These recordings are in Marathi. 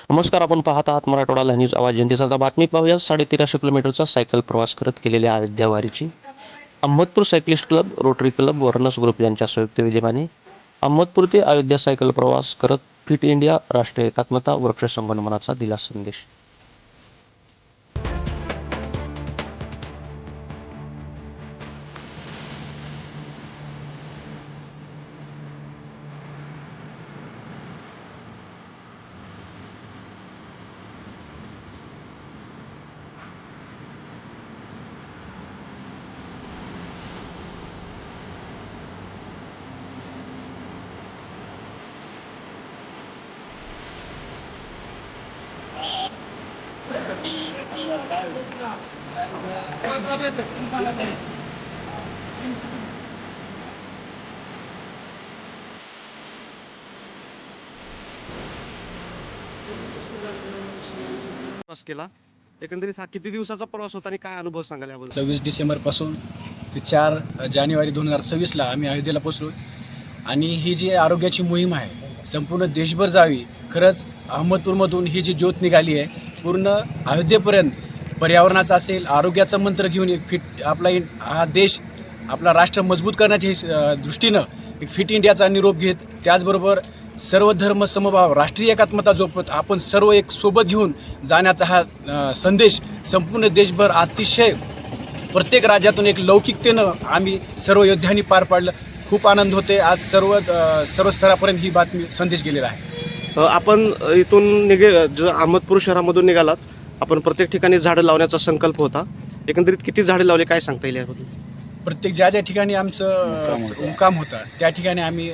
नमस्कार, आपण पाहत आहात मराठवाडा न्यूज आवाज जनतेचा. आता बातमी पाहूया. 1350 किलोमीटरचा सायकल प्रवास करत केलेल्या अयोध्या वारीची Ahmadpur cyclist club, Rotary club, वर्नर्स ग्रुप यांच्या संयुक्त विद्यमाने अहमदपूर ते अयोध्या सायकल प्रवास करत फिट इंडिया, राष्ट्रीय एकात्मता, वृक्ष संगोपनाचा दिला संदेश. प्रवास केला. एकंदरीत हा किती दिवसाचा प्रवास होता आणि काय अनुभव सांगाल याबद्दल? 26 डिसेंबरपासून ते 4 जानेवारी 2026ला आम्ही अयोध्येला पोचलो आणि ही जी आरोग्याची मोहीम आहे संपूर्ण देशभर जावी. खरंच अहमदपूरमधून ही जी ज्योत निघाली आहे पूर्ण अयोध्येपर्यंत पर्यावरणाचा असेल, आरोग्याचा मंत्र घेऊन एक फिट हा देश आपला राष्ट्र मजबूत करण्याच्या दृष्टीनं एक फिट इंडियाचा निरोप घेत, त्याचबरोबर सर्व धर्म समभाव, राष्ट्रीय एकात्मता जोपत आपण सर्व एक सोबत घेऊन जाण्याचा हा संदेश संपूर्ण देशभर अतिशय प्रत्येक राज्यातून एक लौकिकतेनं आम्ही सर्व योद्ध्यांनी पार पाडलं. खूप आनंद होते. आज सर्व स्तरापर्यंत ही बातमी संदेश गेलेला आहे. आपण इथून अहमदपूर शहरामधून निघालात. आपण प्रत्येक ठिकाणी झाडं लावण्याचा संकल्प होता. एकंदरीत किती झाडे लावले काय सांगता येईल याबद्दल? प्रत्येक ज्या ठिकाणी आमचं मुक्काम होता त्या ठिकाणी आम्ही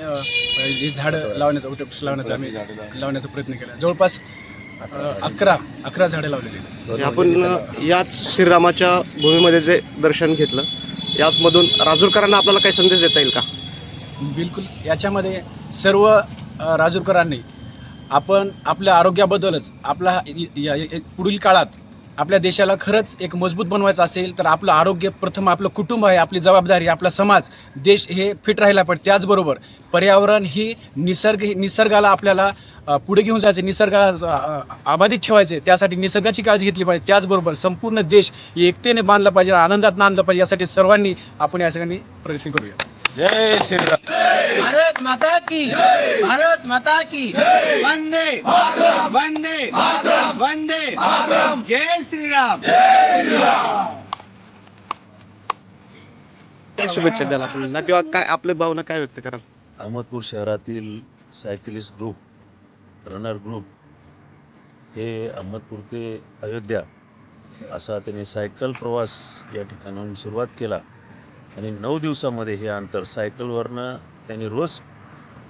झाडं लावण्याचा प्रयत्न केला. जवळपास 11 झाडं लावलेली. आपण याच श्रीरामाच्या भूमीमध्ये जे दर्शन घेतलं, यामधून राजूरकरांना आपल्याला काही संदेश देता येईल का? बिलकुल. याच्यामध्ये सर्व राजूरकरांनी आपण आपल्या आरोग्याबद्दलच पुढील काळात आपल्या देशाला खरंच एक मजबूत बनवायचं असेल तर आपलं आरोग्य प्रथम, आपलं कुटुंब आहे, आपली जबाबदारी, आपला समाज, देश हे फिट राहिला पाहिजे. त्याचबरोबर पर्यावरण ही निसर्गाला आपल्याला पुढे घेऊन जायचे, निसर्गाला अबाधित ठेवायचे, त्यासाठी निसर्गाची काळजी घेतली पाहिजे. त्याचबरोबर संपूर्ण देश एकतेने बांधला पाहिजे, आनंदात नांदला पाहिजे. यासाठी सर्वांनी आपण या सगळ्यांनी प्रयत्न करूया. जय श्रीराम. भारत माता की जय. भारत माता की जय. वंदे मातरम. वंदे मातरम. वंदे मातरम. जय श्रीराम. जय श्रीराम. शुभेच्छा द्याल आपल्याला किंवा काय आपल्या भावना काय व्यक्त कराल? अहमदपूर शहरातील सायकलिस्ट ग्रुप, रनर ग्रुप हे अहमदपूर ते अयोध्या असा त्यांनी सायकल प्रवास या ठिकाणाहून सुरुवात केला आणि 9 दिवसामध्ये हे अंतर सायकलवरनं त्यांनी रोज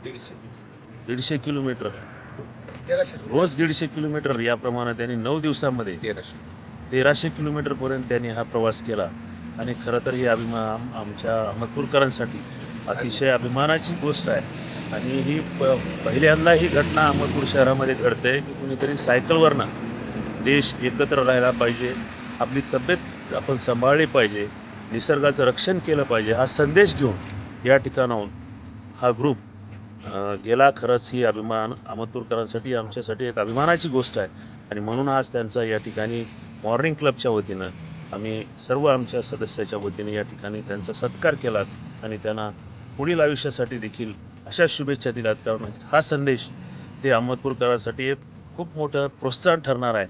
150 किलोमीटर, रोज 150 किलोमीटर याप्रमाणे त्यांनी 9 दिवसामध्ये 1300 किलोमीटरपर्यंत त्यांनी हा प्रवास केला. आणि खरं तर ही आमच्या अहमदपूरकरांसाठी अतिशय अभिमानाची गोष्ट आहे. आणि ही पहिल्यांदा ही घटना अहमदपूर शहरामध्ये घडते की कुणीतरी सायकलवरनं देश एकत्र राहायला पाहिजे, आपली तब्येत आपण सांभाळली पाहिजे, निसर्गाचं रक्षण केलं पाहिजे, हा संदेश घेऊन या ठिकाणाहून हा ग्रुप गेला. खरंच ही अहमदपूरकरांसाठी, आमच्यासाठी एक अभिमानाची गोष्ट आहे. आणि म्हणून आज त्यांचा या ठिकाणी मॉर्निंग क्लबच्या वतीनं आम्ही सर्व आमच्या सदस्याच्या वतीने या ठिकाणी त्यांचा सत्कार केला आणि त्यांना पुढील आयुष्यासाठी देखील अशा शुभेच्छा दिल्यात. कारण हा संदेश ते अहमदपूरकरांसाठी एक खूप मोठं प्रोत्साहन ठरणार आहे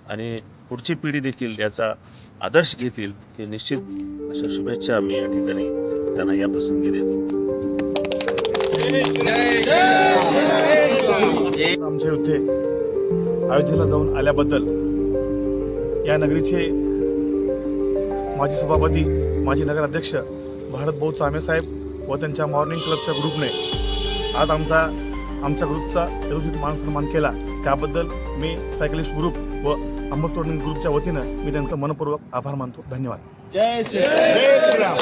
आणि पुढची पिढी देखील याचा आदर्श घेतील हे निश्चित. अशा शुभेच्छा आम्ही या ठिकाणी त्यांना या प्रसंगी देतो. आमचे योद्धे अयोध्येला जाऊन आल्याबद्दल या नगरीचे माजी सभापती, माजी नगराध्यक्ष भारत भाऊ चामे साहेब व त्यांच्या मॉर्निंग क्लबच्या ग्रुपने आज आमच्या ग्रुपचा यशस्वी मान सन्मान केला. त्याबद्दल मी सायकलिस्ट ग्रुप व अहमदपूर ग्रुपच्या वतीनं मी त्यांचा मनपूर्वक आभार मानतो. धन्यवाद. जय श्रीराम.